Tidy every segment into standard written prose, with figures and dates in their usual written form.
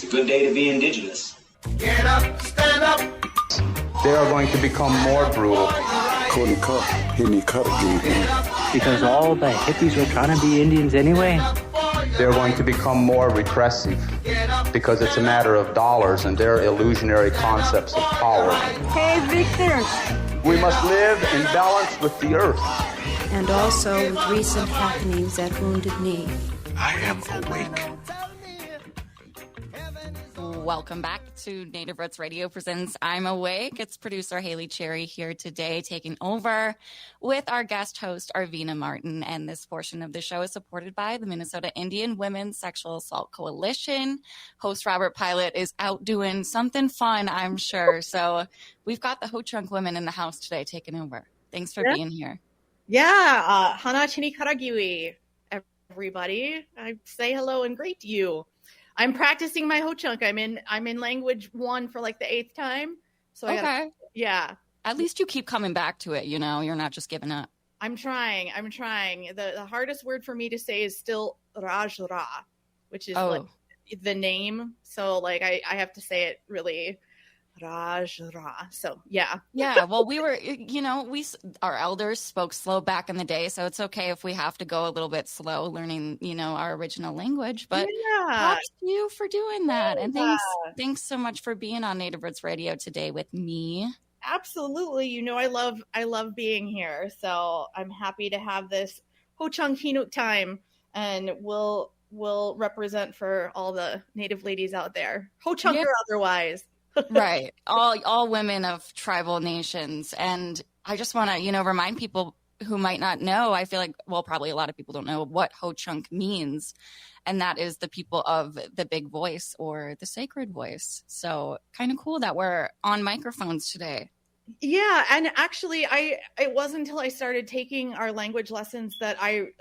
Good day to be indigenous. Get up, stand up. They are going to become more brutal. Because all the hippies were trying to be Indians anyway. They're going to become more repressive because it's a matter of dollars and their illusionary concepts of power. Hey, Victor. We must live in balance with the earth. And also with recent happenings at Wounded Knee. I am awake. Welcome back to Native Roots Radio presents I'm Awake. It's producer Haley Cherry here today, taking over with our guest host, Arvina Martin. And this portion of the show is supported by the Minnesota Indian Women's Sexual Assault Coalition. Host Robert Pilot is out doing something fun, I'm sure. So we've got the Ho-Chunk women in the house today taking over. Thanks for being here. Yeah. Hana Chini Karagiwi, everybody. I say hello and greet you. I'm practicing my Ho-Chunk. I'm in language 1 for like the 8th time. So yeah. At least you keep coming back to it, you know, you're not just giving up. I'm trying. The hardest word for me to say is still Rajra, which is like the name. So like I have to say it really Rajra. So yeah. Yeah. Well, we were, you know, our elders spoke slow back in the day, so it's okay if we have to go a little bit slow learning, you know, our original language. But props to you for doing that. And thanks so much for being on Native Roots Radio today with me. Absolutely. You know, I love being here. So I'm happy to have this Ho-Chunk Hinuk time, and we'll represent for all the Native ladies out there, Ho-Chunk or otherwise. Right. All women of tribal nations. And I just want to, you know, remind people who might not know, I feel like, well, probably a lot of people don't know what Ho-Chunk means. And that is the people of the big voice or the sacred voice. So kind of cool that we're on microphones today. Yeah. And actually it wasn't until I started taking our language lessons that I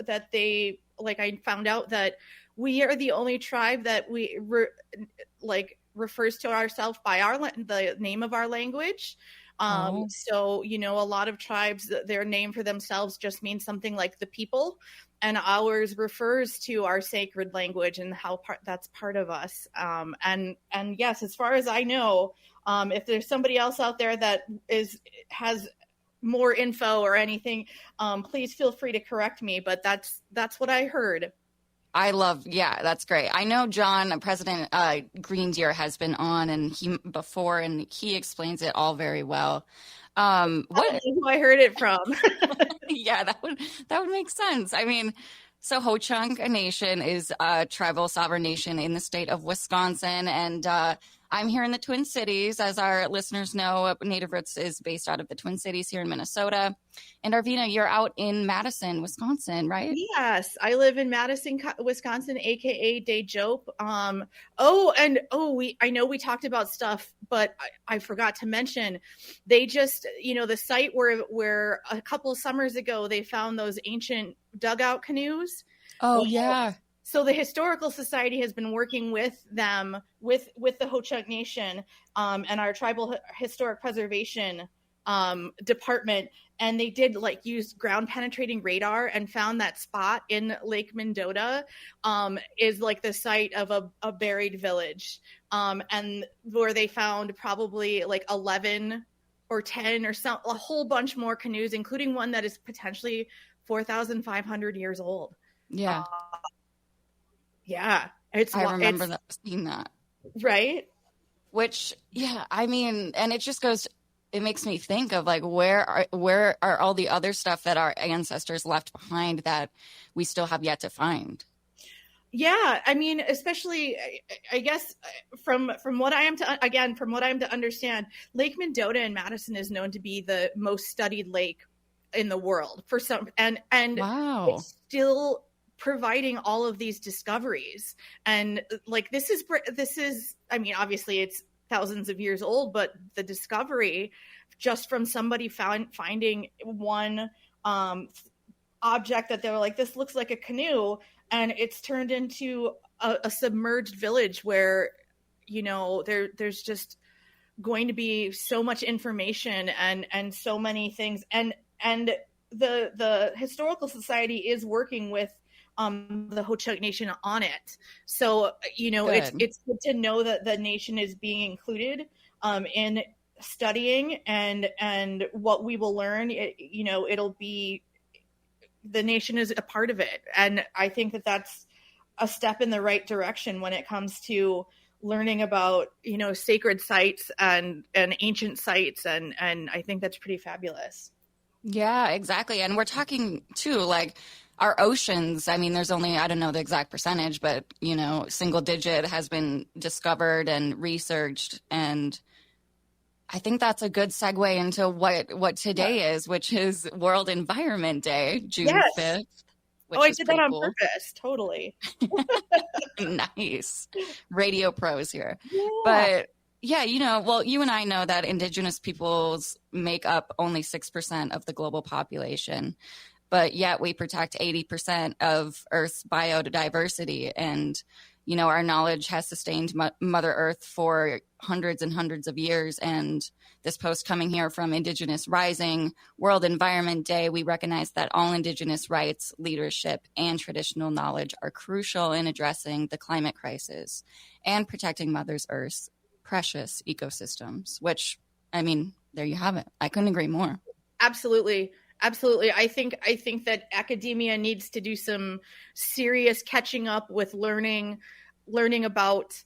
found out that we are the only tribe that refers to ourselves by the name of our language. So, you know, a lot of tribes, their name for themselves just means something like the people, and ours refers to our sacred language and how that's part of us. And yes, as far as I know, if there's somebody else out there that has more info or anything, please feel free to correct me, but that's what I heard. That's great. I know John, President Green Deer, has been on and he explains it all very well. What who I heard it from? Yeah, that would make sense. I mean, so Ho-Chunk Nation is a tribal sovereign nation in the state of Wisconsin, and I'm here in the Twin Cities. As our listeners know, Native Roots is based out of the Twin Cities here in Minnesota. And Arvina, you're out in Madison, Wisconsin, right? Yes, I live in Madison, Wisconsin, aka Dejope. I know we talked about stuff, but I forgot to mention they just, you know, the site where a couple of summers ago they found those ancient dugout canoes. Oh, yeah. So the Historical Society has been working with them, with the Ho-Chunk Nation, and our Tribal Historic Preservation Department, and they did use ground penetrating radar and found that spot in Lake Mendota is the site of a buried village, and where they found probably 11 or 10 or a whole bunch more canoes, including one that is potentially 4,500 years old. Yeah. Yeah, I remember seeing that. Right? Which, yeah, I mean, and it just goes, it makes me think of where are all the other stuff that our ancestors left behind that we still have yet to find. Yeah, I mean, especially, I guess from what I am to understand, Lake Mendota in Madison is known to be the most studied lake in the world for some, and wow. It's still providing all of these discoveries, and this is I mean, obviously it's thousands of years old, but the discovery just from somebody finding one object that they were this looks like a canoe, and it's turned into a submerged village where, you know, there's just going to be so much information and so many things, and the Historical Society is working with the Ho-Chunk Nation on it. So, Good. it's good to know that the nation is being included in studying, and what we will learn, it'll be, the nation is a part of it. And I think that that's a step in the right direction when it comes to learning about, sacred sites and ancient sites. And I think that's pretty fabulous. Yeah, exactly. And we're talking too, like our oceans. I mean, there's only, I don't know the exact percentage, but, single digit has been discovered and researched. And I think that's a good segue into what today is, which is World Environment Day, June 5th. Oh, I did that on purpose. Totally. Nice. Radio pros here. Yeah. But yeah, well, you and I know that indigenous peoples make up only 6% of the global population, but yet we protect 80% of Earth's biodiversity. And, our knowledge has sustained Mother Earth for hundreds and hundreds of years. And this post coming here from Indigenous Rising, World Environment Day, we recognize that all Indigenous rights, leadership, and traditional knowledge are crucial in addressing the climate crisis and protecting Mother Earth's precious ecosystems, which, I mean, there you have it. I couldn't agree more. Absolutely. I think that academia needs to do some serious catching up with learning about,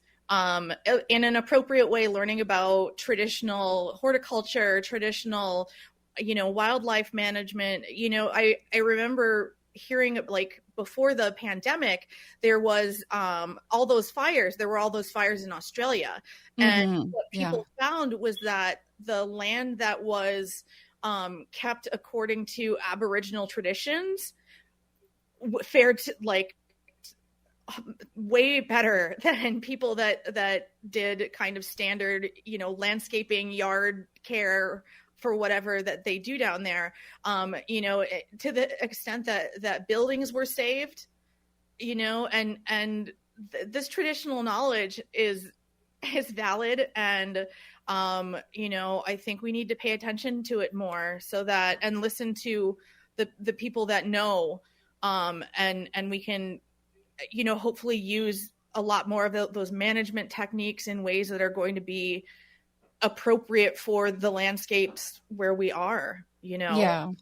in an appropriate way, learning about traditional horticulture, traditional, wildlife management. I remember hearing, like, before the pandemic, there was all those fires. There were all those fires in Australia. And what people found was that the land that was kept according to Aboriginal traditions fared way better than people that did kind of standard, landscaping, yard care for whatever that they do down there. To the extent that buildings were saved, and this traditional knowledge is valid. And I think we need to pay attention to it more, and listen to the people that know, and we can, hopefully use a lot more of those management techniques in ways that are going to be appropriate for the landscapes where we are, Yeah.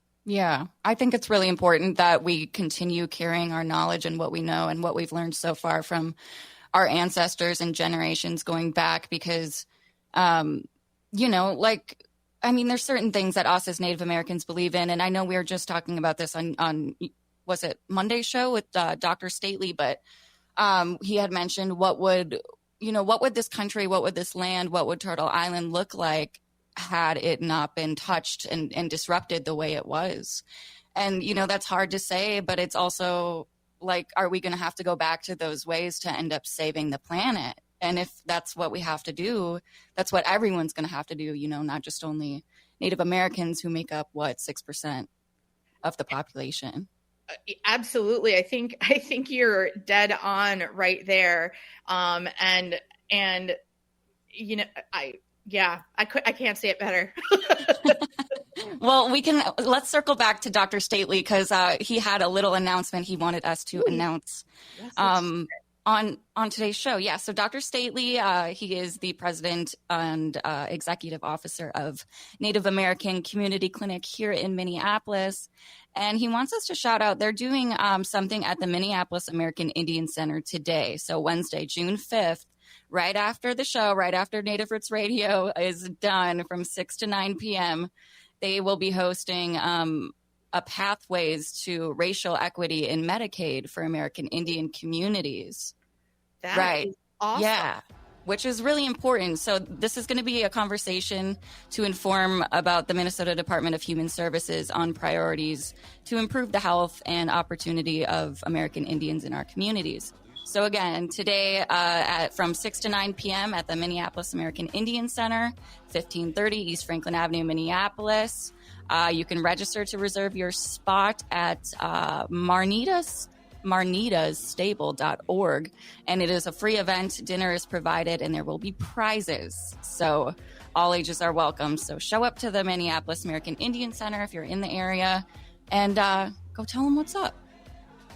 I think it's really important that we continue carrying our knowledge and what we know and what we've learned so far from our ancestors and generations going back, because there's certain things that us as Native Americans believe in. And I know we were just talking about this on was it Monday's show with Dr. Stately, but he had mentioned what would this country, what would this land, what would Turtle Island look like had it not been touched and disrupted the way it was. And, that's hard to say, but it's also like, are we going to have to go back to those ways to end up saving the planet? And if that's what we have to do, that's what everyone's going to have to do, not just only Native Americans who make up 6% of the population. Absolutely. I think you're dead on right there. I can't say it better. Well, let's circle back to Dr. Stately, because he had a little announcement he wanted us to announce on today's show. Yeah. So Dr. Stately, he is the president and executive officer of Native American Community Clinic here in Minneapolis. And he wants us to shout out, they're doing something at the Minneapolis American Indian Center today. So Wednesday, June 5th, right after the show, right after Native Roots Radio is done from 6 to 9 p.m., they will be hosting a Pathways to Racial Equity in Medicaid for American Indian Communities. That is awesome. Yeah, which is really important. So this is going to be a conversation to inform about the Minnesota Department of Human Services on priorities to improve the health and opportunity of American Indians in our communities. So again, today from 6 to 9 p.m. at the Minneapolis American Indian Center, 1530 East Franklin Avenue, Minneapolis. You can register to reserve your spot at marnitasstable.org. And it is a free event. Dinner is provided, and there will be prizes. So all ages are welcome. So show up to the Minneapolis American Indian Center if you're in the area, and go tell them what's up.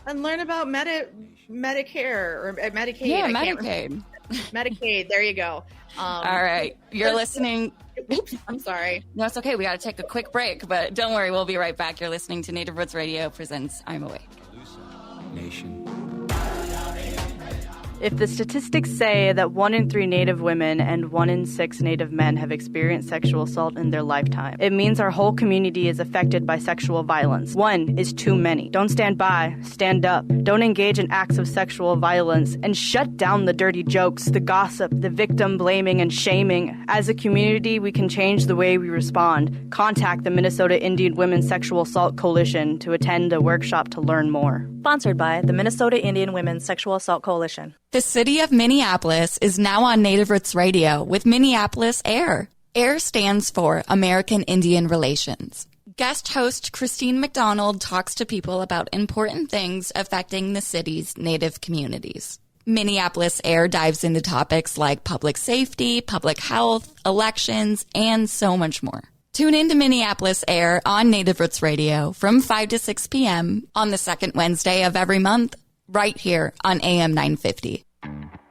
and learn about Medicare or Medicaid. Yeah, Medicaid. Medicaid. There you go. All right. You're listening. Oops, I'm sorry. No, it's okay. We got to take a quick break, but don't worry. We'll be right back. You're listening to Native Roots Radio presents I'm Awake. Nation. If the statistics say that 1 in 3 Native women and 1 in 6 Native men have experienced sexual assault in their lifetime, it means our whole community is affected by sexual violence. 1 is too many. Don't stand by. Stand up. Don't engage in acts of sexual violence, and shut down the dirty jokes, the gossip, the victim blaming and shaming. As a community, we can change the way we respond. Contact the Minnesota Indian Women's Sexual Assault Coalition to attend a workshop to learn more. Sponsored by the Minnesota Indian Women's Sexual Assault Coalition. The city of Minneapolis is now on Native Roots Radio with Minneapolis AIR. AIR stands for American Indian Relations. Guest host Christine McDonald talks to people about important things affecting the city's Native communities. Minneapolis AIR dives into topics like public safety, public health, elections, and so much more. Tune in to Minneapolis AIR on Native Roots Radio from 5 to 6 p.m. on the second Wednesday of every month, right here on AM 950.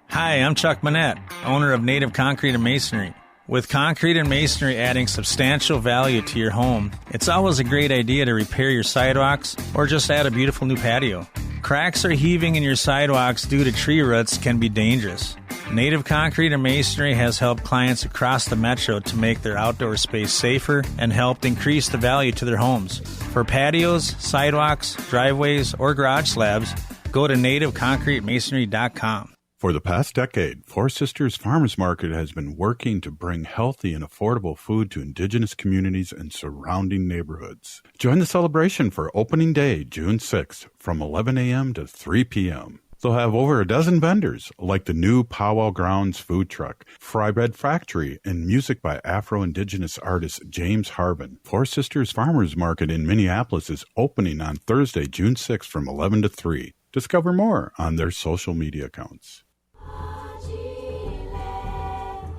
Hi, I'm Chuck Manette, owner of Native Concrete and Masonry. With concrete and masonry adding substantial value to your home, it's always a great idea to repair your sidewalks or just add a beautiful new patio. Cracks or heaving in your sidewalks due to tree roots can be dangerous. Native Concrete and Masonry has helped clients across the metro to make their outdoor space safer and helped increase the value to their homes. For patios, sidewalks, driveways, or garage slabs, go to nativeconcretemasonry.com. For the past decade, Four Sisters Farmers Market has been working to bring healthy and affordable food to Indigenous communities and surrounding neighborhoods. Join the celebration for Opening Day, June 6th, from 11 a.m. to 3 p.m. They'll have over a dozen vendors, like the new Powwow Grounds food truck, Fry Bread Factory, and music by Afro-Indigenous artist James Harbin. Four Sisters Farmers Market in Minneapolis is opening on Thursday, June 6th from 11 to 3. Discover more on their social media accounts.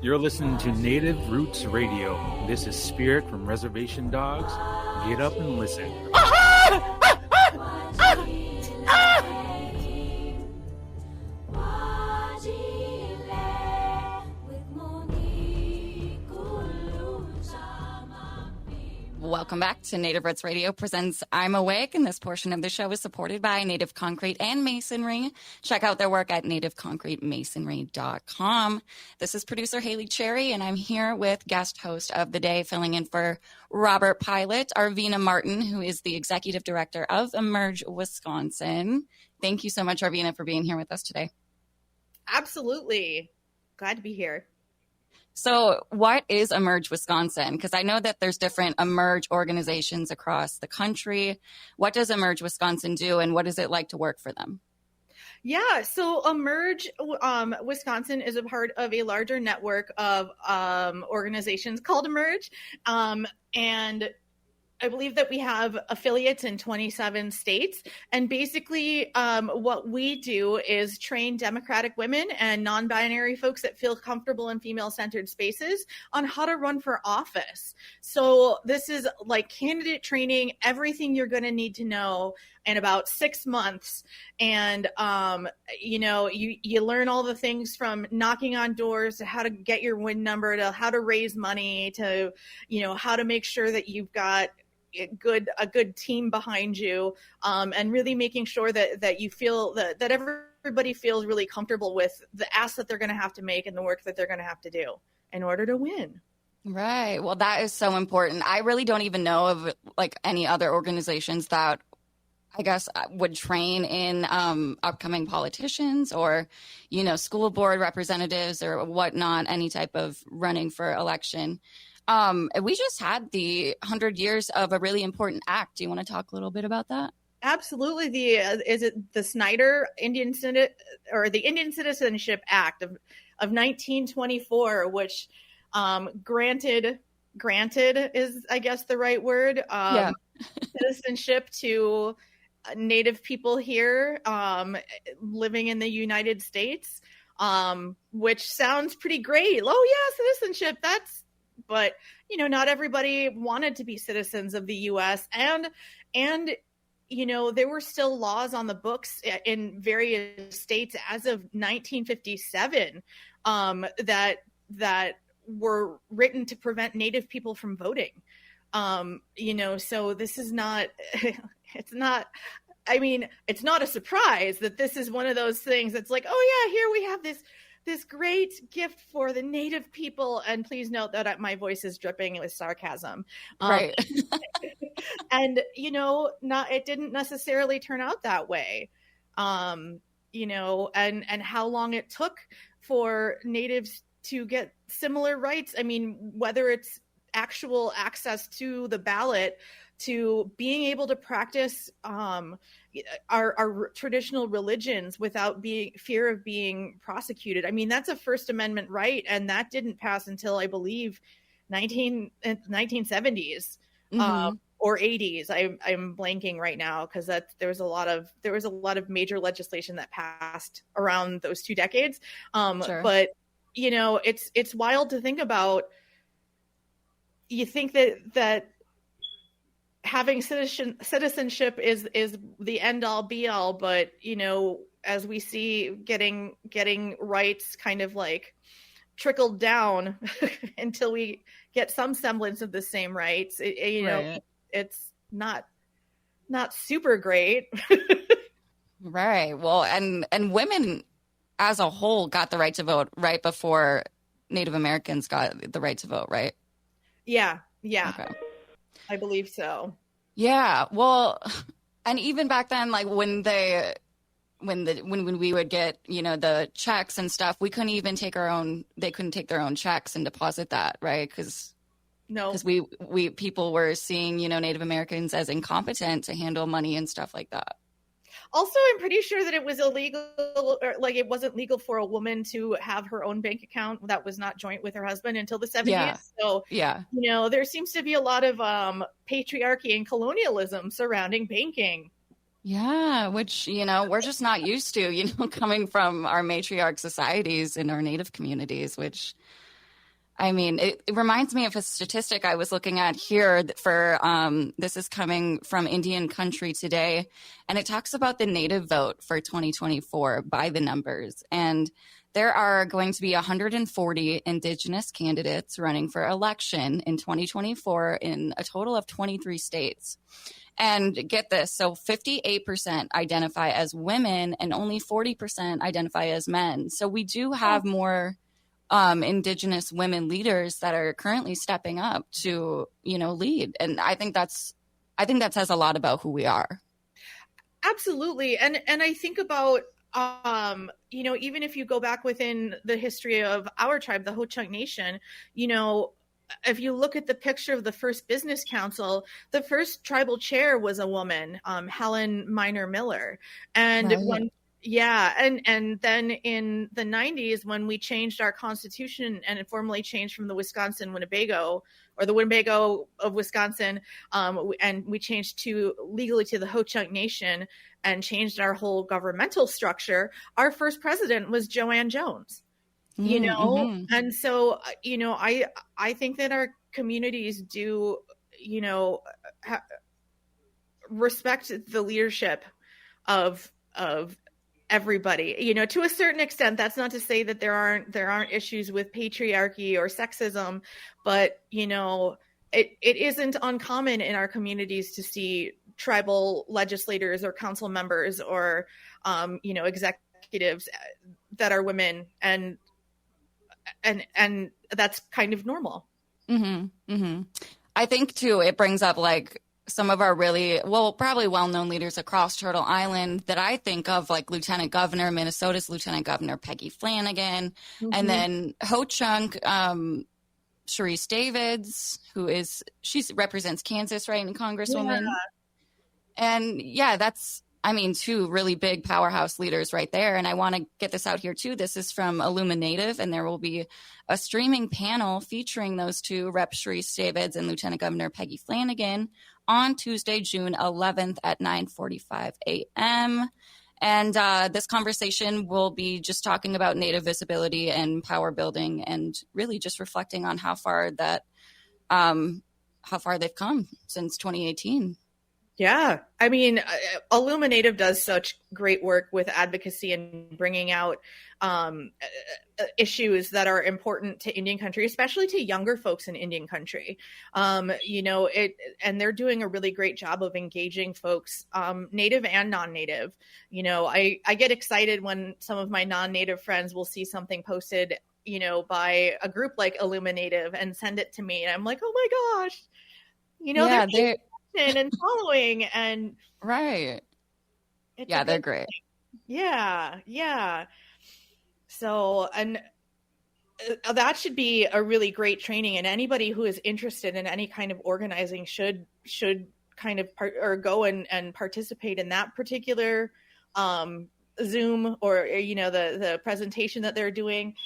You're listening to Native Roots Radio. This is Spirit from Reservation Dogs. Get up and listen. Welcome back to Native Roots Radio presents I'm Awake, and this portion of the show is supported by Native Concrete and Masonry. Check out their work at nativeconcretemasonry.com. This is producer Haley Cherry, and I'm here with guest host of the day, filling in for Robert Pilot, Arvina Martin, who is the executive director of Emerge Wisconsin. Thank you so much, Arvina, for being here with us today. Absolutely. Glad to be here. So what is Emerge Wisconsin? Because I know that there's different Emerge organizations across the country. What does Emerge Wisconsin do, and what is it like to work for them? Yeah, so Emerge Wisconsin is a part of a larger network of organizations called Emerge. And I believe that we have affiliates in 27 states. And basically what we do is train Democratic women and non-binary folks that feel comfortable in female-centered spaces on how to run for office. So this is like candidate training, everything you're going to need to know in about 6 months. And, you learn all the things from knocking on doors to how to get your win number, to how to raise money, to, how to make sure that you've got a good team behind you, and really making sure that you feel that everybody feels really comfortable with the ask that they're going to have to make and the work that they're going to have to do in order to win. Right. Well, that is so important. I really don't even know of like any other organizations that I guess would train in upcoming politicians or, school board representatives or whatnot, any type of running for election. We just had the 100 years of a really important act. Do you want to talk a little bit about that? Absolutely. Is it the Snyder Indian Citizenship Act of 1924, which granted is, I guess, the right word, citizenship to Native people here living in the United States, which sounds pretty great. Oh yeah, citizenship. But not everybody wanted to be citizens of the U.S. and there were still laws on the books in various states as of 1957 that were written to prevent Native people from voting. So this is not, it's not a surprise that this is one of those things that's like, oh yeah, here we have this great gift for the Native people. And please note that my voice is dripping with sarcasm. Right. And, it didn't necessarily turn out that way. And how long it took for Natives to get similar rights. I mean, whether it's actual access to the ballot, to being able to practice our traditional religions without fear of being prosecuted. I mean, that's a First Amendment right, and that didn't pass until, I believe, 1970s or 80s. I'm blanking right now because there was a lot of major legislation that passed around those 2 decades. Sure. But it's wild to think about. You think that having citizenship is the end all be all, but as we see getting rights kind of like trickled down until we get some semblance of the same rights, right. It's not super great. Right. Well, and women as a whole got the right to vote right before Native Americans got the right to vote, right? Yeah. Okay. I believe so. Yeah. Well, and even back then, like when we would get, the checks and stuff, they couldn't take their own checks and deposit that, right? Because we people were seeing, Native Americans as incompetent to handle money and stuff like that. Also, I'm pretty sure that it was illegal, or like it wasn't legal for a woman to have her own bank account that was not joint with her husband until the 70s. Yeah. So, yeah, there seems to be a lot of patriarchy and colonialism surrounding banking. Yeah, which, we're just not used to, coming from our matriarch societies in our Native communities, which, I mean, it reminds me of a statistic I was looking at here for, this is coming from Indian Country Today, and it talks about the Native vote for 2024 by the numbers. And there are going to be 140 Indigenous candidates running for election in 2024 in a total of 23 states. And get this, so 58% identify as women and only 40% identify as men. So we do have more Indigenous women leaders that are currently stepping up to, lead. And I think that says a lot about who we are. Absolutely. And I think about, even if you go back within the history of our tribe, the Ho-Chunk Nation, if you look at the picture of the first business council, the first tribal chair was a woman, Helen Minor Miller. And right. And then in the 90s, when we changed our constitution and it formally changed from the Winnebago of Wisconsin, and we changed legally to the Ho-Chunk Nation and changed our whole governmental structure, our first president was Joanne Jones. And so, I think that our communities do, respect the leadership of everybody, to a certain extent. That's not to say that there aren't issues with patriarchy or sexism, but, it isn't uncommon in our communities to see tribal legislators or council members or, executives that are women, and that's kind of normal. Mm-hmm. Mm-hmm. I think too, it brings up like some of our probably well-known leaders across Turtle Island that I think of, like Minnesota's Lieutenant Governor Peggy Flanagan, and then Ho-Chunk, Sharice Davids, she represents Kansas, right, and Congresswoman. Yeah. And that's, two really big powerhouse leaders right there. And I want to get this out here too. This is from Illuminative, and there will be a streaming panel featuring those two, Rep. Sharice Davids and Lieutenant Governor Peggy Flanagan, on Tuesday, June 11th at 9:45 a.m. And this conversation will be just talking about Native visibility and power building, and really just reflecting on how far they've come since 2018. Yeah. I mean, Illuminative does such great work with advocacy and bringing out issues that are important to Indian country, especially to younger folks in Indian country. And they're doing a really great job of engaging folks, native and non-native. I get excited when some of my non-native friends will see something posted, by a group like Illuminative and send it to me. And I'm like, oh my gosh, they're and following and right. Yeah, they're great. Yeah. So, and that should be a really great training, and anybody who is interested in any kind of organizing should kind of go and participate in that particular Zoom or the presentation that they're doing.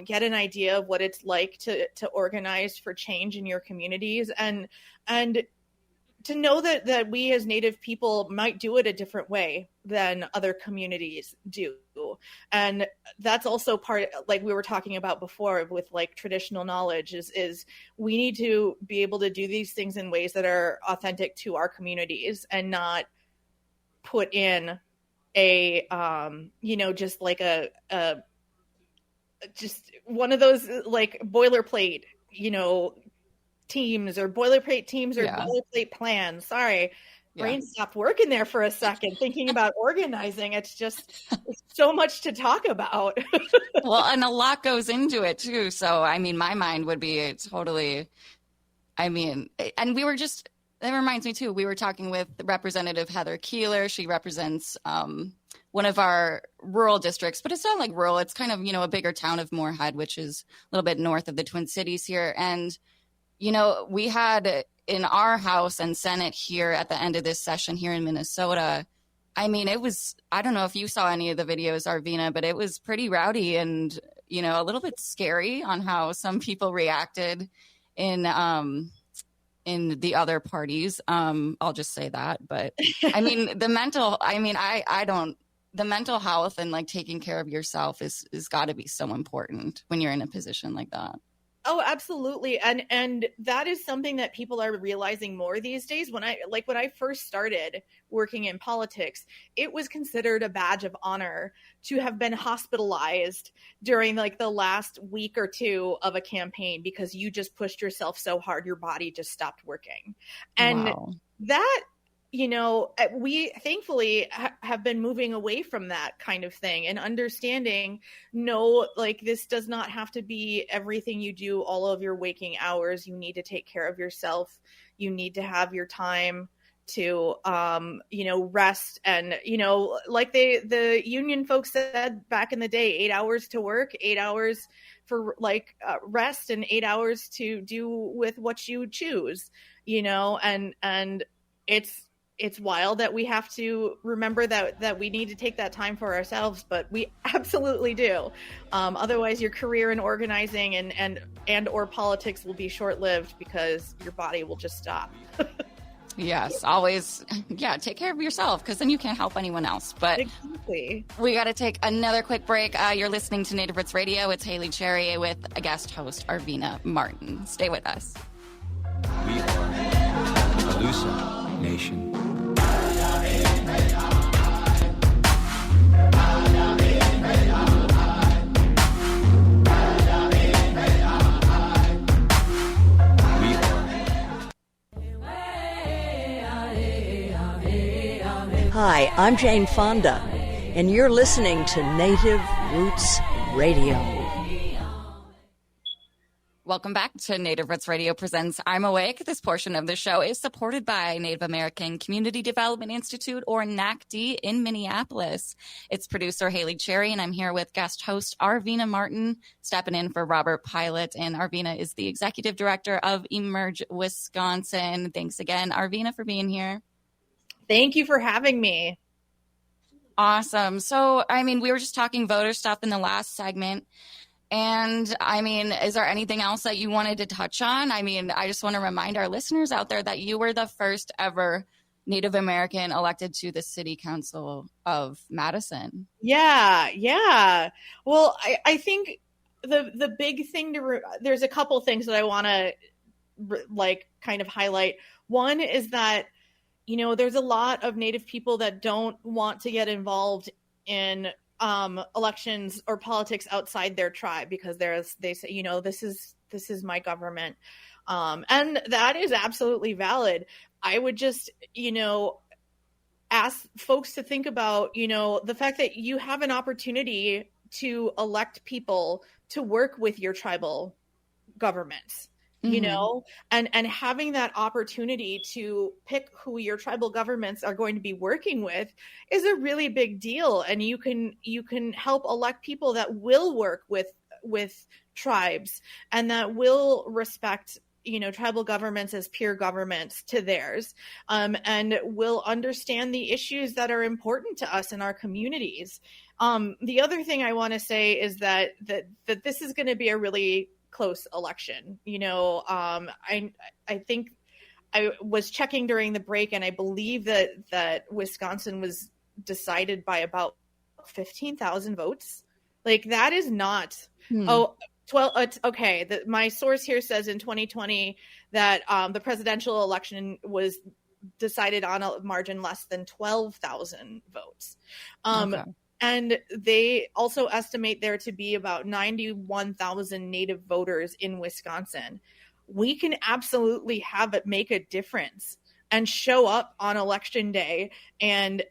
Get an idea of what it's like to organize for change in your communities, and to know that we as Native people might do it a different way than other communities do. And that's also part, like we were talking about before with like traditional knowledge, is we need to be able to do these things in ways that are authentic to our communities and not put in a, just like just one of those like boilerplate, teams or boilerplate plans. Sorry, brain stopped working there for a second thinking about organizing. It's so much to talk about. Well, and a lot goes into it too. So, I mean, my mind would be totally, and that reminds me too, we were talking with Representative Heather Keeler. She represents one of our rural districts, but it's not like rural. It's kind of, a bigger town of Moorhead, which is a little bit north of the Twin Cities here. And we had in our House and Senate here at the end of this session here in Minnesota, I mean, it was, I don't know if you saw any of the videos, Arvina, but it was pretty rowdy and, a little bit scary on how some people reacted in the other parties. I'll just say that. But I mean, the mental health and like taking care of yourself is got to be so important when you're in a position like that. Oh, absolutely. And that is something that people are realizing more these days. When I first started working in politics, it was considered a badge of honor to have been hospitalized during like the last week or two of a campaign because you just pushed yourself so hard, your body just stopped working. And wow. That, we thankfully have been moving away from that kind of thing and understanding, this does not have to be everything you do all of your waking hours. You need to take care of yourself. You need to have your time to, rest. And, like the union folks said back in the day, 8 hours to work, 8 hours for rest, and 8 hours to do with what you choose, and it's wild that we have to remember that we need to take that time for ourselves, but we absolutely do. Otherwise, your career in organizing and or politics will be short-lived because your body will just stop. Yes, always. Yeah, take care of yourself because then you can't help anyone else. But exactly. We got to take another quick break. You're listening to Native Roots Radio. It's Haley Cherry with a guest host, Arvina Martin. Stay with us. We are Alusa Nation. Hi, I'm Jane Fonda, and you're listening to Native Roots Radio. Welcome back to Native Roots Radio presents I'm Awake. This portion of the show is supported by Native American Community Development Institute, or NACD, in Minneapolis. It's producer Haley Cherry, and I'm here with guest host Arvina Martin, stepping in for Robert Pilot. And Arvina is the executive director of Emerge Wisconsin. Thanks again, Arvina, for being here. Thank you for having me. Awesome. So, we were just talking voter stuff in the last segment. And is there anything else that you wanted to touch on? I just want to remind our listeners out there that you were the first ever Native American elected to the City Council of Madison. Yeah. Well, I think the big thing there's a couple things that I want to kind of highlight. One is that there's a lot of Native people that don't want to get involved in elections or politics outside their tribe because they say, this is my government. And that is absolutely valid. I would just, ask folks to think about, the fact that you have an opportunity to elect people to work with your tribal governments, and having that opportunity to pick who your tribal governments are going to be working with is a really big deal. And you can help elect people that will work with tribes and that will respect tribal governments as peer governments to theirs, and will understand the issues that are important to us in our communities. The other thing I want to say is that this is going to be a really close election. I think I was checking during the break, and I believe that Wisconsin was decided by about 15,000 votes. Like, that is not 12. Okay. My source here says in 2020 that the presidential election was decided on a margin less than 12,000 votes. Okay. And they also estimate there to be about 91,000 Native voters in Wisconsin. We can absolutely have it make a difference and show up on election day and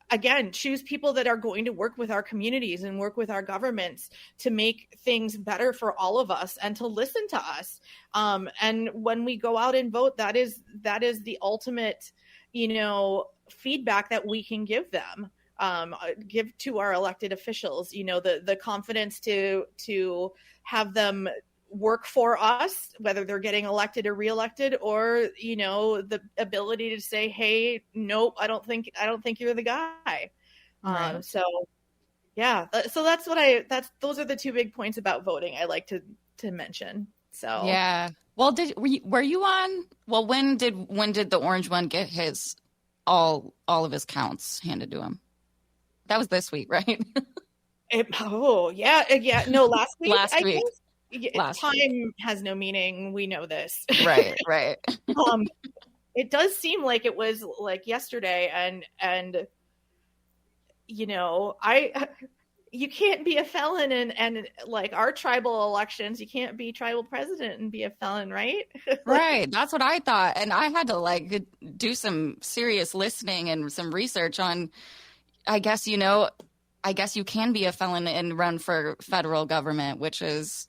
again, choose people that are going to work with our communities and work with our governments to make things better for all of us and to listen to us. And when we go out and vote, that is the ultimate, feedback that we can give them, give to our elected officials, the confidence to have them work for us, whether they're getting elected or reelected, or the ability to say, hey, nope, I don't think you're the guy. Right. So that's those are the two big points about voting I like to mention. So yeah, well, were you on? Well, when did the orange one get his all of his counts handed to him? That was this week, right? No, last week. Last week. Time has no meaning. We know this. Right. It does seem like it was like yesterday, and you can't be a felon and like our tribal elections, you can't be tribal president and be a felon, right? Right. That's what I thought. And I had to do some serious listening and some research on, I guess you can be a felon and run for federal government, which is,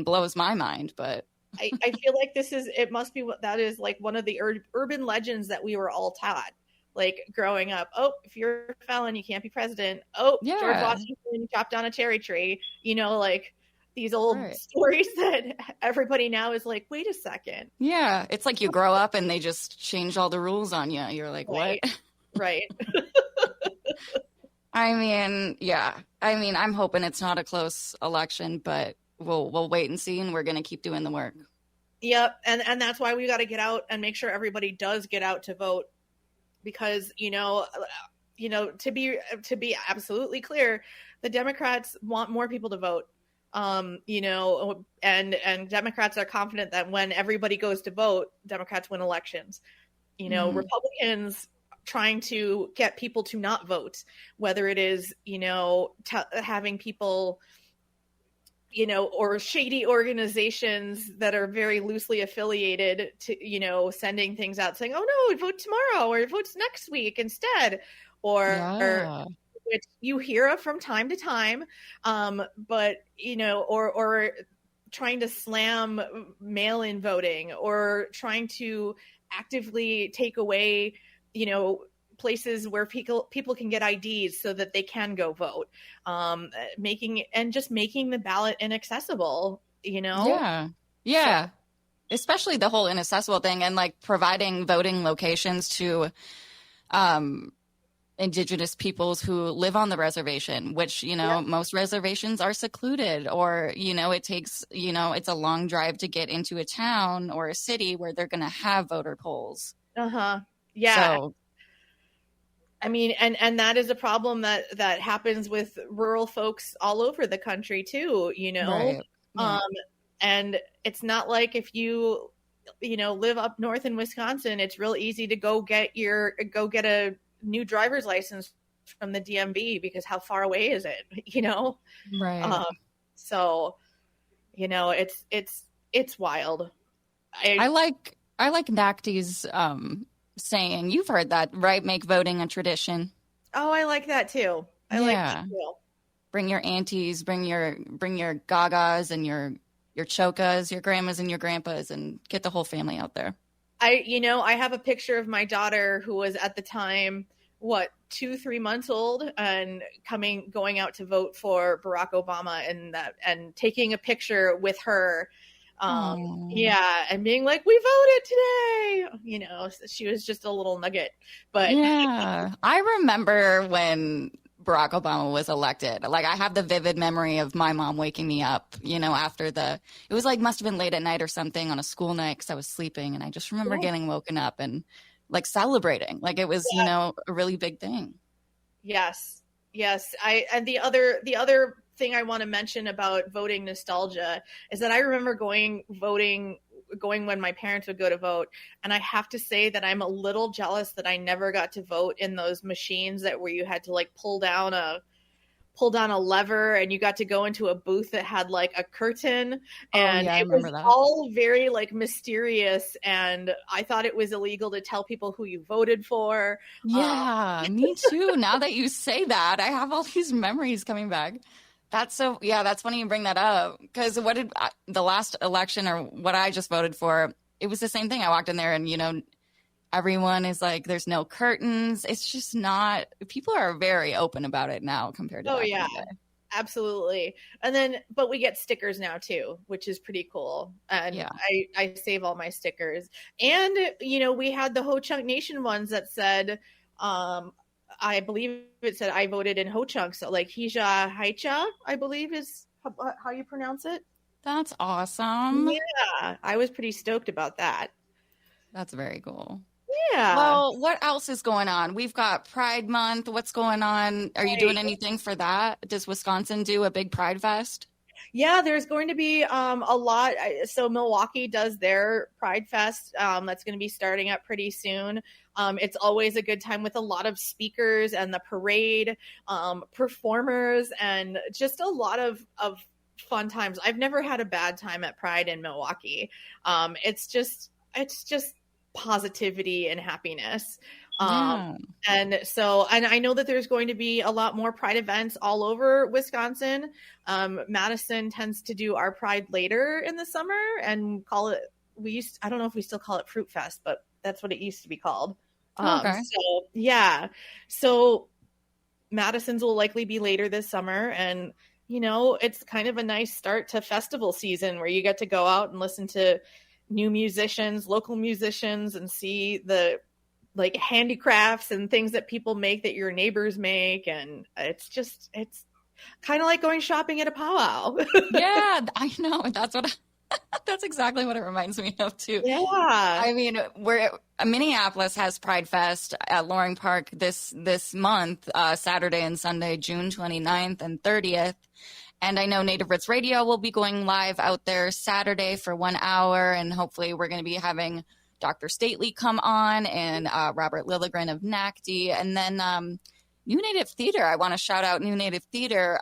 blows my mind, but I feel like it must be what that is, like one of the urban legends that we were all taught, like growing up. Oh, if you're a felon, you can't be president. Oh, yeah. George Washington chopped down a cherry tree, like these old stories that everybody now is like, wait a second. Yeah. It's like you grow up and they just change all the rules on you. You're like, right. What? Right. I'm hoping it's not a close election, but we'll wait and see, and we're going to keep doing the work. Yep. And that's why we got to get out and make sure everybody does get out to vote, because, to be absolutely clear, the Democrats want more people to vote. And Democrats are confident that when everybody goes to vote, Democrats win elections. Republicans trying to get people to not vote, whether it is, having people, or shady organizations that are very loosely affiliated to, sending things out saying, oh no, vote tomorrow or vote next week instead, or which you hear of from time to time. But, or trying to slam mail-in voting, or trying to actively take away, places where people can get IDs so that they can go vote, making the ballot inaccessible, Yeah. Especially the whole inaccessible thing, and providing voting locations to Indigenous peoples who live on the reservation, which, most reservations are secluded, or, it takes, it's a long drive to get into a town or a city where they're going to have voter polls. Yeah. So, and that is a problem that happens with rural folks all over the country too, Right. And it's not like if you live up north in Wisconsin, it's real easy to go get a new driver's license from the DMV, because how far away is it? Right. So, it's wild. I like NACTI's saying, you've heard that, right? Make voting a tradition. Oh, I like that too. I like that too. Bring your aunties, bring your gagas and your chokas, your grandmas and your grandpas, and get the whole family out there. I have a picture of my daughter who was at the time, 2-3 months old, and going out to vote for Barack Obama, and taking a picture with her. And being like, we voted today. She was just a little nugget. But yeah, I remember when Barack Obama was elected. Like, I have the vivid memory of my mom waking me up, after it was like, must have been late at night or something on a school night, because I was sleeping, and I just remember getting woken up and like celebrating, like it was, a really big thing. Yes. And the other thing I want to mention about voting nostalgia is that I remember going when my parents would go to vote, and I have to say that I'm a little jealous that I never got to vote in those machines where you had to like pull down a lever, and you got to go into a booth that had like a curtain, and it was all very like mysterious, and I thought it was illegal to tell people who you voted for. Me too. Now that you say that, I have all these memories coming back. That's funny you bring that up, because the last election, or what I just voted for, it was the same thing. I walked in there, and everyone is like, there's no curtains. It's just not, people are very open about it now compared to back in the day. Absolutely. And but we get stickers now too, which is pretty cool. And I save all my stickers. And, we had the Ho Chunk Nation ones that said, I believe it said I voted in Ho Chunk. So like Hija Haicha, I believe is how you pronounce it. That's awesome. Yeah. I was pretty stoked about that. That's very cool. Yeah. Well, what else is going on? We've got Pride Month. What's going on? Are you doing anything for that? Does Wisconsin do a big Pride Fest? Yeah, there's going to be a lot. So Milwaukee does their Pride Fest. That's going to be starting up pretty soon. It's always a good time with a lot of speakers and the parade, performers, and just a lot of fun times. I've never had a bad time at Pride in Milwaukee. It's just positivity and happiness. And I know that there's going to be a lot more Pride events all over Wisconsin. Madison tends to do our Pride later in the summer and call it, I don't know if we still call it Fruit Fest, but that's what it used to be called. So Madison's will likely be later this summer, and it's kind of a nice start to festival season where you get to go out and listen to new musicians, local musicians, and see the like handicrafts and things that people make that your neighbors make. And it's kind of like going shopping at a powwow. Yeah, I know. That's exactly what it reminds me of too. Yeah. I mean, Minneapolis has Pride Fest at Loring Park this month, Saturday and Sunday, June 29th and 30th. And I know Native Roots Radio will be going live out there Saturday for 1 hour. And hopefully we're going to be having Dr. Stately come on, and Robert Lilligren of NACTI. And then New Native Theater. I want to shout out New Native Theater.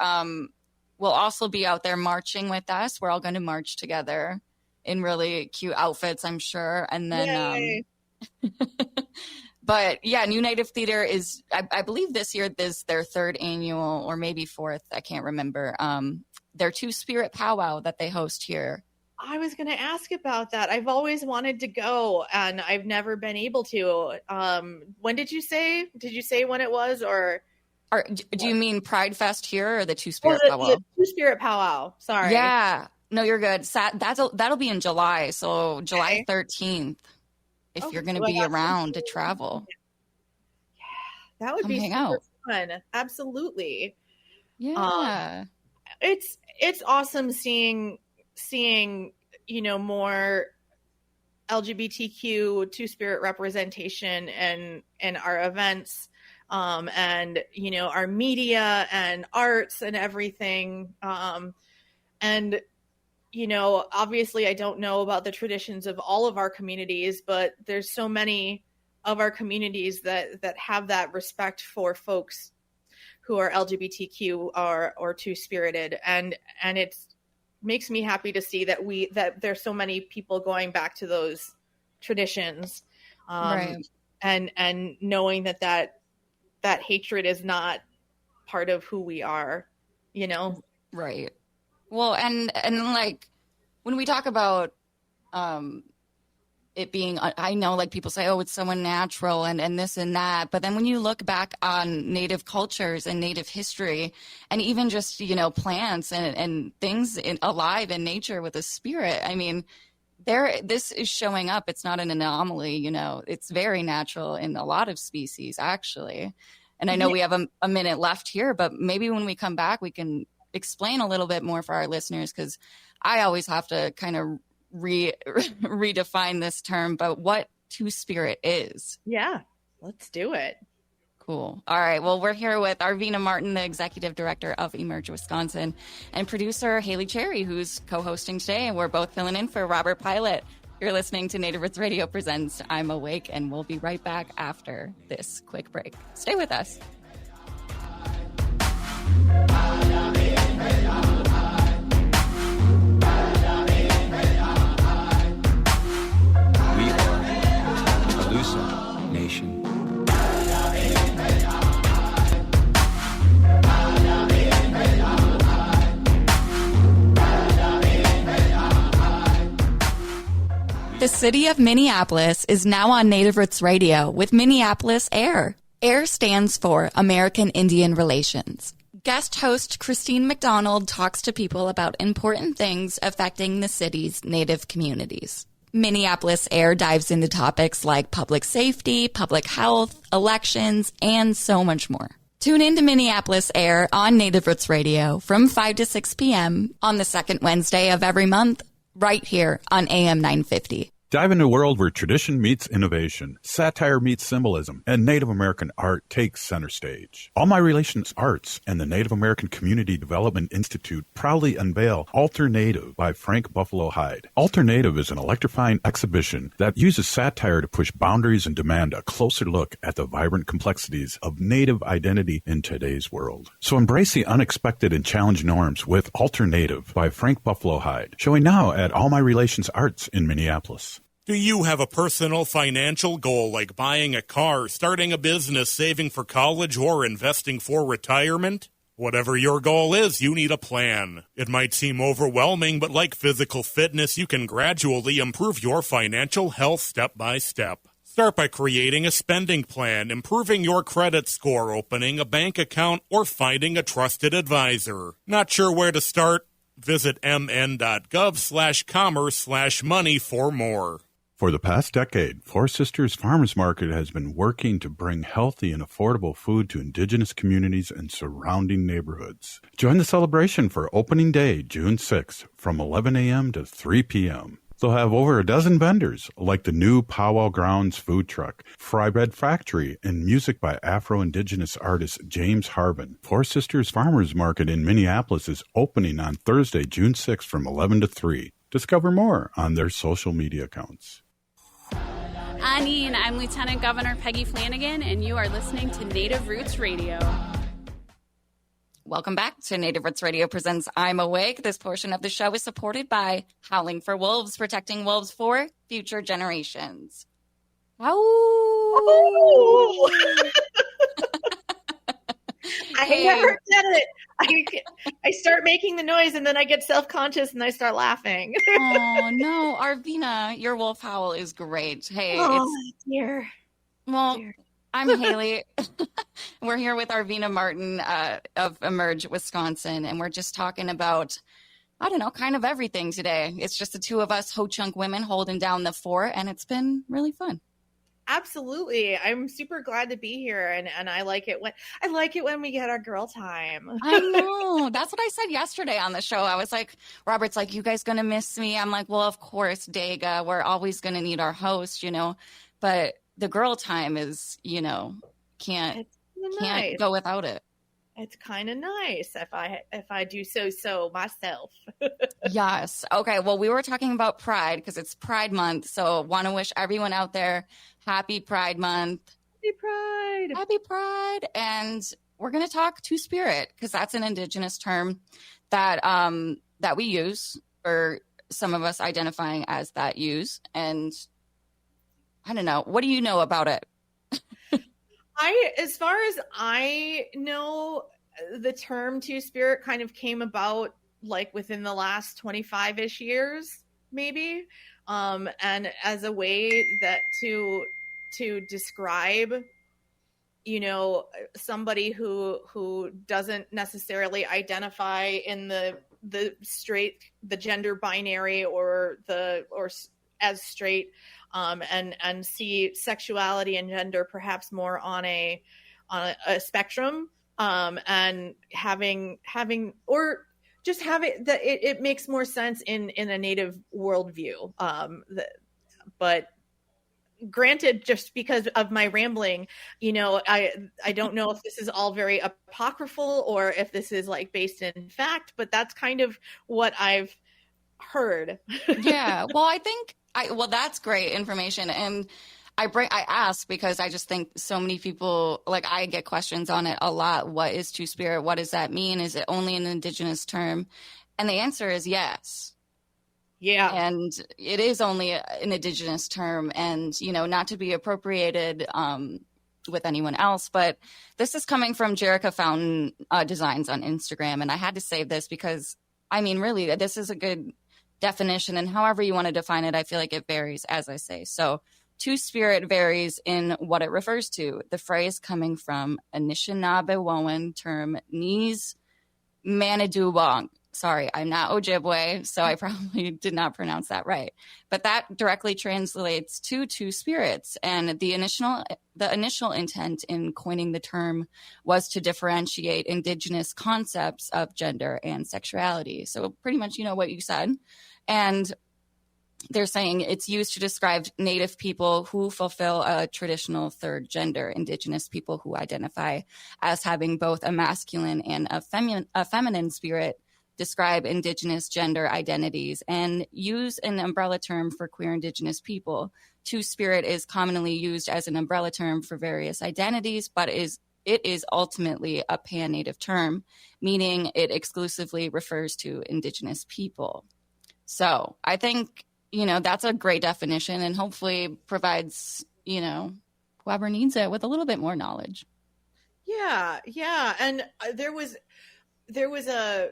Will also be out there marching with us. We're all going to march together in really cute outfits, I'm sure. And then, but yeah, New Native Theater is, I believe this year is their 3rd annual, or maybe 4th. I can't remember. Their Two-Spirit powwow that they host here. I was going to ask about that. I've always wanted to go, and I've never been able to. When did you say? Did you say when it was, or do you mean Pride Fest here, or the Two-Spirit powwow? The Two-Spirit powwow. Sorry. Yeah. No, you're good. That'll be in July. So July 13th, if you're going to be around to travel. Yeah, that would be super fun. Absolutely. Yeah. It's awesome seeing more LGBTQ Two-Spirit representation in our events, and our media and arts and everything, and obviously I don't know about the traditions of all of our communities, but there's so many of our communities that have that respect for folks who are LGBTQ or two-spirited. And it makes me happy to see that there's so many people going back to those traditions. Right. And knowing that hatred is not part of who we are, Right. Well, and like when we talk about it being, I know like people say, oh, it's so unnatural and this and that. But then when you look back on Native cultures and Native history and even just, plants and things alive in nature with a spirit, I mean, this is showing up. It's not an anomaly, it's very natural in a lot of species, actually. And I know we have a minute left here, but maybe when we come back, we can explain a little bit more for our listeners, because I always have to kind of redefine this term, but what two-spirit is. Yeah, let's do it. Cool. All right. Well, we're here with Arvina Martin, the executive director of Emerge Wisconsin, and producer Haley Cherry, who's co-hosting today, and we're both filling in for Robert Pilot. You're listening to Native Roots Radio presents I'm Awake, and we'll be right back after this quick break. Stay with us. We are Alusa Nation. The city of Minneapolis is now on Native Roots Radio with Minneapolis AIR. AIR stands for American Indian Relations. Guest host Christine McDonald talks to people about important things affecting the city's Native communities. Minneapolis AIR dives into topics like public safety, public health, elections, and so much more. Tune in to Minneapolis AIR on Native Roots Radio from 5 to 6 p.m. on the second Wednesday of every month, right here on AM 950. Dive into a world where tradition meets innovation, satire meets symbolism, and Native American art takes center stage. All My Relations Arts and the Native American Community Development Institute proudly unveil Alternative by Frank Buffalo Hyde. Alternative is an electrifying exhibition that uses satire to push boundaries and demand a closer look at the vibrant complexities of Native identity in today's world. So embrace the unexpected and challenge norms with Alternative by Frank Buffalo Hyde, showing now at All My Relations Arts in Minneapolis. Do you have a personal financial goal like buying a car, starting a business, saving for college, or investing for retirement? Whatever your goal is, you need a plan. It might seem overwhelming, but like physical fitness, you can gradually improve your financial health step by step. Start by creating a spending plan, improving your credit score, opening a bank account, or finding a trusted advisor. Not sure where to start? Visit mn.gov/commerce/money for more. For the past decade, Four Sisters Farmers Market has been working to bring healthy and affordable food to Indigenous communities and surrounding neighborhoods. Join the celebration for opening day, June 6th, from 11 a.m. to 3 p.m. They'll have over a dozen vendors, like the new Powwow Grounds food truck, Fry Bread Factory, and music by Afro-Indigenous artist James Harbin. Four Sisters Farmers Market in Minneapolis is opening on Thursday, June 6th from 11 to 3. Discover more on their social media accounts. I'm Lieutenant Governor Peggy Flanagan, and you are listening to Native Roots Radio. Welcome back to Native Roots Radio presents I'm Awake. This portion of the show is supported by Howling for Wolves, protecting wolves for future generations. Oh! I never said it. I start making the noise and then I get self-conscious and I start laughing. Oh, no. Arvina, your wolf howl is great. Hey, dear. Well, dear. I'm Haley. We're here with Arvina Martin of Emerge Wisconsin, and we're just talking about, I don't know, kind of everything today. It's just the two of us Ho-Chunk women holding down the fort, and it's been really fun. Absolutely. I'm super glad to be here, and I like it when we get our girl time. I know. That's what I said yesterday on the show. I was like, Robert's like, you guys gonna miss me? I'm like, well, of course, Daga. We're always gonna need our host, but the girl time is, can't go without it. it's kind of nice if I do so myself. Yes. Okay. Well, we were talking about Pride because it's Pride Month. So want to wish everyone out there happy Pride Month. Happy Pride. Happy Pride. And we're going to talk Two-Spirit because that's an Indigenous term that that we use, or some of us identifying as that use. And I don't know. What do you know about it? As far as I know, the term Two-Spirit kind of came about like within the last 25-ish years, maybe. And as a way that to describe, you know, somebody who doesn't necessarily identify in the gender binary or as straight, and see sexuality and gender perhaps more on a spectrum, and having or just having that it makes more sense in a Native worldview. But granted, just because of my rambling, you know, I don't know if this is all very apocryphal or if this is like based in fact, but that's kind of what I've heard. Yeah. Well, well, that's great information. And I ask because I just think so many people, like, I get questions on it a lot. What is Two-Spirit? What does that mean? Is it only an Indigenous term? And the answer is yes. Yeah. And it is only an Indigenous term, and, you know, not to be appropriated with anyone else, but this is coming from Jerica Fountain Designs on Instagram. And I had to save this because, I mean, really, this is a good definition, and however you want to define it, I feel like it varies, as I say. So Two-Spirit varies in what it refers to. The phrase coming from Anishinaabe term Nis Maniduwang. Sorry, I'm not Ojibwe, so I probably did not pronounce that right. But that directly translates to two spirits. And the initial intent in coining the term was to differentiate Indigenous concepts of gender and sexuality. So pretty much, you know, what you said. And they're saying it's used to describe Native people who fulfill a traditional third gender, Indigenous people who identify as having both a masculine and a feminine spirit, describe Indigenous gender identities, and use an umbrella term for queer Indigenous people. Two-Spirit is commonly used as an umbrella term for various identities, but it is ultimately a pan-Native term, meaning it exclusively refers to Indigenous people. So I think, you know, that's a great definition, and hopefully provides, you know, whoever needs it with a little bit more knowledge. Yeah. And there was a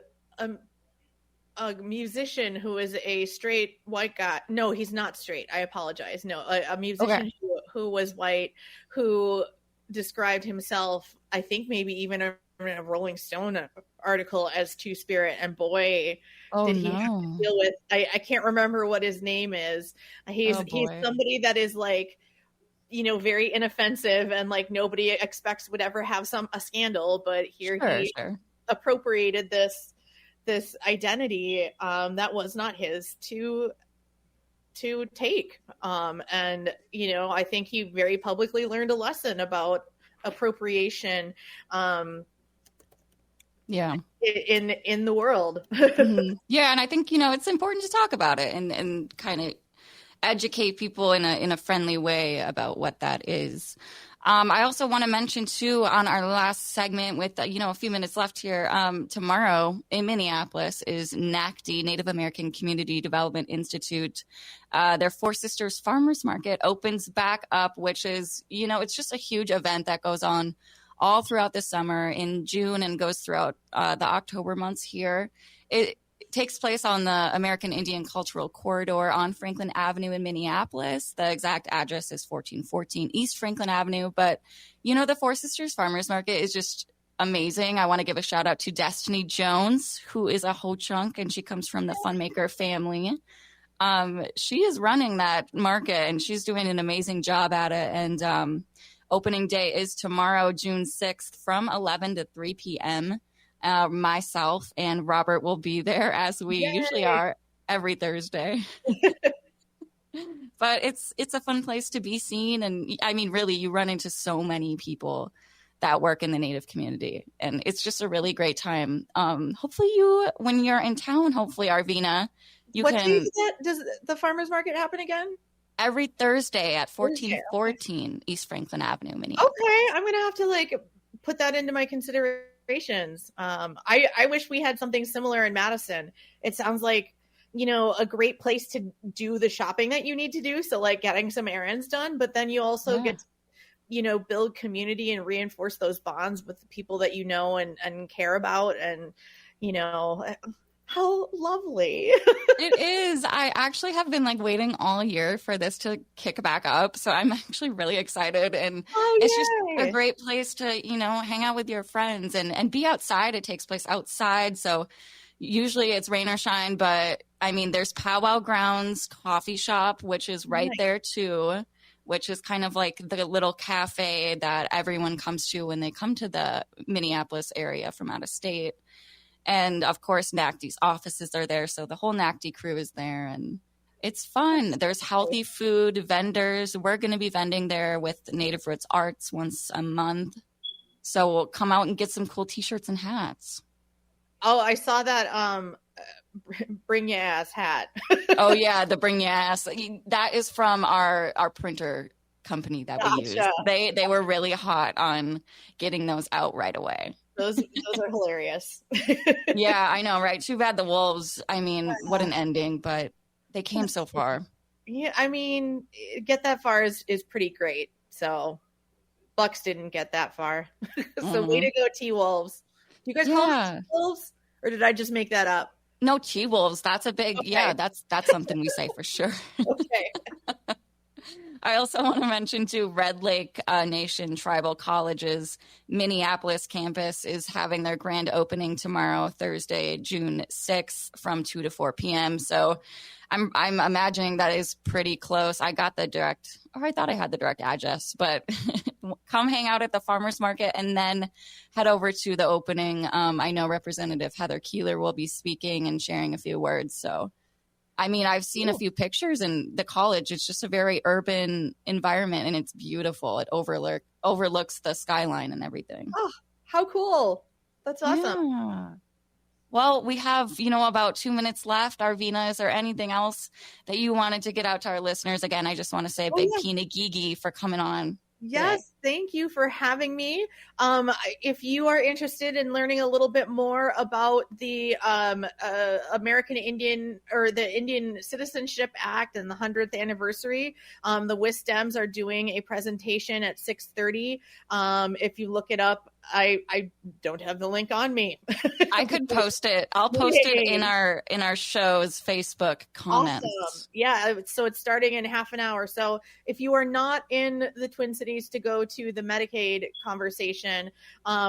musician who is a straight white guy. No, he's not straight. I apologize. No, a musician who was white, who described himself, I think maybe even in a Rolling Stone article, as Two-Spirit. And boy, did he have to deal with, I can't remember what his name is. He's somebody that is like, you know, very inoffensive, and like nobody expects would ever have a scandal, but here he appropriated this identity that was not his to take, and, you know, I think he very publicly learned a lesson about appropriation in the world. Mm-hmm. Yeah, and I think, you know, it's important to talk about it and kind of educate people in a friendly way about what that is. I also want to mention, too, on our last segment with, you know, a few minutes left here, tomorrow in Minneapolis is NACD, Native American Community Development Institute. Their Four Sisters Farmers Market opens back up, which is, you know, it's just a huge event that goes on all throughout the summer in June and goes throughout the October months here. It takes place on the American Indian Cultural Corridor on Franklin Avenue in Minneapolis. The exact address is 1414 East Franklin Avenue. But, you know, the Four Sisters Farmers Market is just amazing. I want to give a shout out to Destiny Jones, who is a Ho-Chunk, and she comes from the Funmaker family. She is running that market, and she's doing an amazing job at it. And opening day is tomorrow, June 6th, from 11 to 3 p.m. Myself and Robert will be there, as we usually are every Thursday. But it's a fun place to be seen. And I mean, really, you run into so many people that work in the Native community. And it's just a really great time. Hopefully you, when you're in town, hopefully Arvina, you what can. Day does the farmers market happen again? Every Thursday at 1414 East Franklin Avenue, Minneapolis. Okay, I'm gonna have to like put that into my considerations. I wish we had something similar in Madison. It sounds like, you know, a great place to do the shopping that you need to do. So like getting some errands done, but then you also get to, you know, build community and reinforce those bonds with the people that you know and care about. And, you know, how lovely. It is. I actually have been like waiting all year for this to kick back up. So I'm actually really excited. And it's just a great place to, you know, hang out with your friends and be outside. It takes place outside. So usually it's rain or shine, but I mean, there's Powwow Grounds Coffee Shop, which is right there too, which is kind of like the little cafe that everyone comes to when they come to the Minneapolis area from out of state. And of course, NACD's offices are there. So the whole NACD crew is there and it's fun. There's healthy food vendors. We're going to be vending there with Native Roots Arts once a month. So we'll come out and get some cool t-shirts and hats. Oh, I saw that bring your ass hat. Oh yeah, the bring your ass. That is from our printer company that we use. They were really hot on getting those out right away. Those are hilarious. Yeah, I know, right? Too bad the Wolves. I mean, what an ending, but they came so far. Yeah, I mean, get that far is pretty great. So Bucks didn't get that far. So way to go, T-Wolves. You guys call them T-Wolves? Or did I just make that up? No, T-Wolves. That's a big, that's something we say for sure. Okay. I also want to mention too, Red Lake Nation Tribal College's Minneapolis campus is having their grand opening tomorrow, Thursday, June 6th from 2 to 4 p.m. So I'm imagining that is pretty close. I thought I had the direct address, but come hang out at the farmers market and then head over to the opening. I know Representative Heather Keeler will be speaking and sharing a few words. So, I mean, I've seen a few pictures in the college. It's just a very urban environment and it's beautiful. It overlooks the skyline and everything. Oh, how cool. That's awesome. Yeah. Well, we have, about 2 minutes left. Arvina, is there anything else that you wanted to get out to our listeners? Again, I just want to say a big Pinagigi for coming on. Yes, thank you for having me. If you are interested in learning a little bit more about the American Indian or the Indian Citizenship Act and the 100th anniversary, the WISDEMs are doing a presentation at 6:30. If you look it up, I don't have the link on me. I could post it. I'll post it in our show's Facebook comments. Awesome. Yeah, so it's starting in half an hour. So if you are not in the Twin Cities to go to the Medicaid conversation,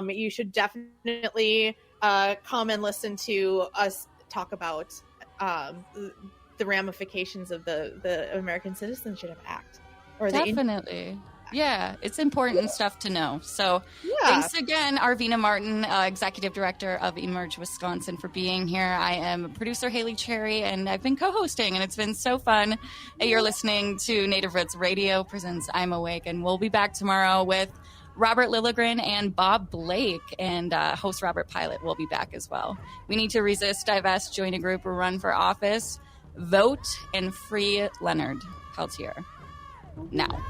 you should definitely come and listen to us talk about the ramifications of the American Citizenship Act. Definitely. Yeah, it's important stuff to know. So thanks again, Arvina Martin, Executive Director of Emerge Wisconsin, for being here. I am producer Haley Cherry, and I've been co-hosting, and it's been so fun. You're listening to Native Roots Radio presents I'm Awake, and we'll be back tomorrow with Robert Lilligren and Bob Blake, and host Robert Pilot will be back as well. We need to resist, divest, join a group, or run for office. Vote and free Leonard Peltier. Now.